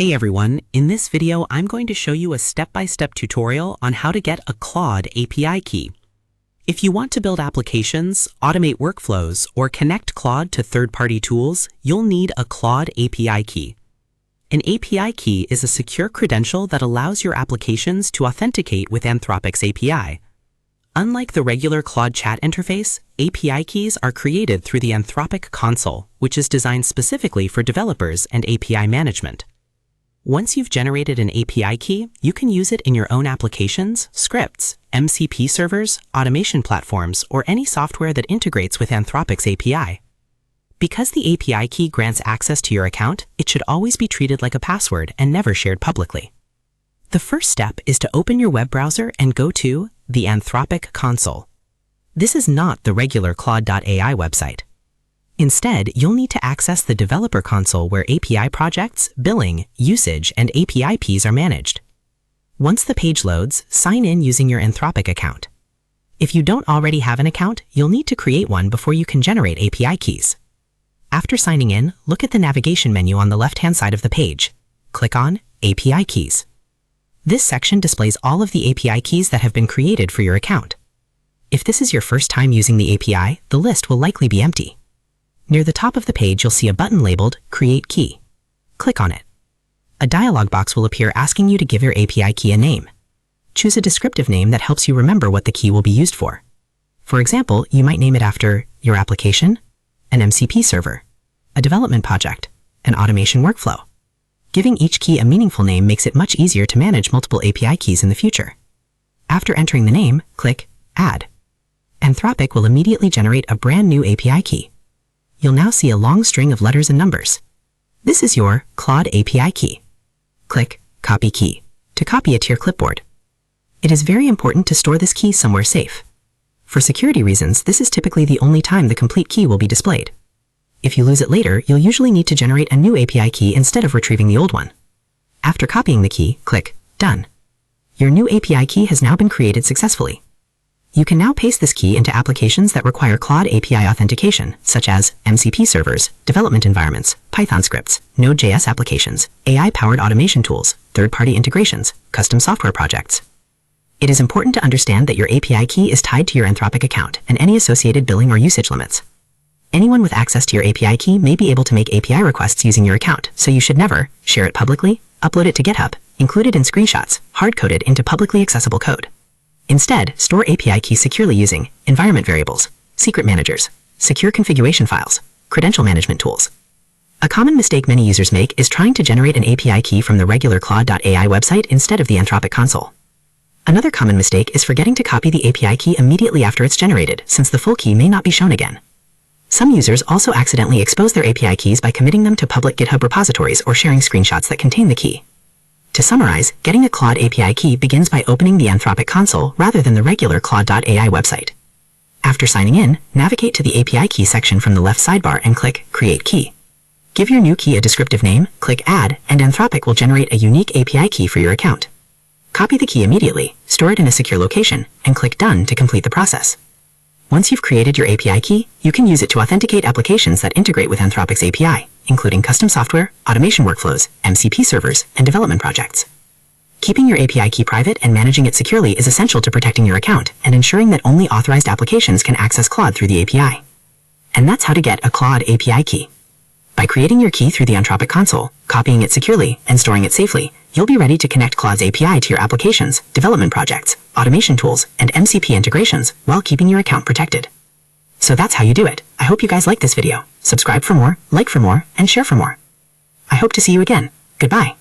Hey everyone, in this video I'm going to show you a step-by-step tutorial on how to get a Claude API key. If you want to build applications, automate workflows, or connect Claude to third-party tools, you'll need a Claude API key. An API key is a secure credential that allows your applications to authenticate with Anthropic's API. Unlike the regular Claude chat interface, API keys are created through the Anthropic Console, which is designed specifically for developers and API management. Once you've generated an API key, you can use it in your own applications, scripts, MCP servers, automation platforms, or any software that integrates with Anthropic's API. Because the API key grants access to your account, it should always be treated like a password and never shared publicly. The first step is to open your web browser and go to the Anthropic Console. This is not the regular Claude.ai website. Instead, you'll need to access the Developer Console where API projects, billing, usage, and API keys are managed. Once the page loads, sign in using your Anthropic account. If you don't already have an account, you'll need to create one before you can generate API keys. After signing in, look at the navigation menu on the left-hand side of the page. Click on API Keys. This section displays all of the API keys that have been created for your account. If this is your first time using the API, the list will likely be empty. Near the top of the page, you'll see a button labeled Create Key. Click on it. A dialog box will appear asking you to give your API key a name. Choose a descriptive name that helps you remember what the key will be used for. For example, you might name it after your application, an MCP server, a development project, an automation workflow. Giving each key a meaningful name makes it much easier to manage multiple API keys in the future. After entering the name, click Add. Anthropic will immediately generate a brand new API key. You'll now see a long string of letters and numbers. This is your Claude API key. Click Copy Key to copy it to your clipboard. It is very important to store this key somewhere safe. For security reasons, this is typically the only time the complete key will be displayed. If you lose it later, you'll usually need to generate a new API key instead of retrieving the old one. After copying the key, click Done. Your new API key has now been created successfully. You can now paste this key into applications that require Claude API authentication, such as MCP servers, development environments, Python scripts, Node.js applications, AI-powered automation tools, third-party integrations, custom software projects. It is important to understand that your API key is tied to your Anthropic account and any associated billing or usage limits. Anyone with access to your API key may be able to make API requests using your account, so you should never share it publicly, upload it to GitHub, include it in screenshots, hard-coded into publicly accessible code. Instead, store API keys securely using environment variables, secret managers, secure configuration files, credential management tools. A common mistake many users make is trying to generate an API key from the regular Claude.ai website instead of the Anthropic console. Another common mistake is forgetting to copy the API key immediately after it's generated, since the full key may not be shown again. Some users also accidentally expose their API keys by committing them to public GitHub repositories or sharing screenshots that contain the key. To summarize, getting a Claude API key begins by opening the Anthropic console rather than the regular Claude.ai website. After signing in, navigate to the API key section from the left sidebar and click Create Key. Give your new key a descriptive name, click Add, and Anthropic will generate a unique API key for your account. Copy the key immediately, store it in a secure location, and click Done to complete the process. Once you've created your API key, you can use it to authenticate applications that integrate with Anthropic's API, including custom software, automation workflows, MCP servers, and development projects. Keeping your API key private and managing it securely is essential to protecting your account and ensuring that only authorized applications can access Claude through the API. And that's how to get a Claude API key. By creating your key through the Anthropic console, copying it securely, and storing it safely, you'll be ready to connect Claude's API to your applications, development projects, automation tools, and MCP integrations while keeping your account protected. So that's how you do it. I hope you guys liked this video. Subscribe for more, like for more, and share for more. I hope to see you again. Goodbye.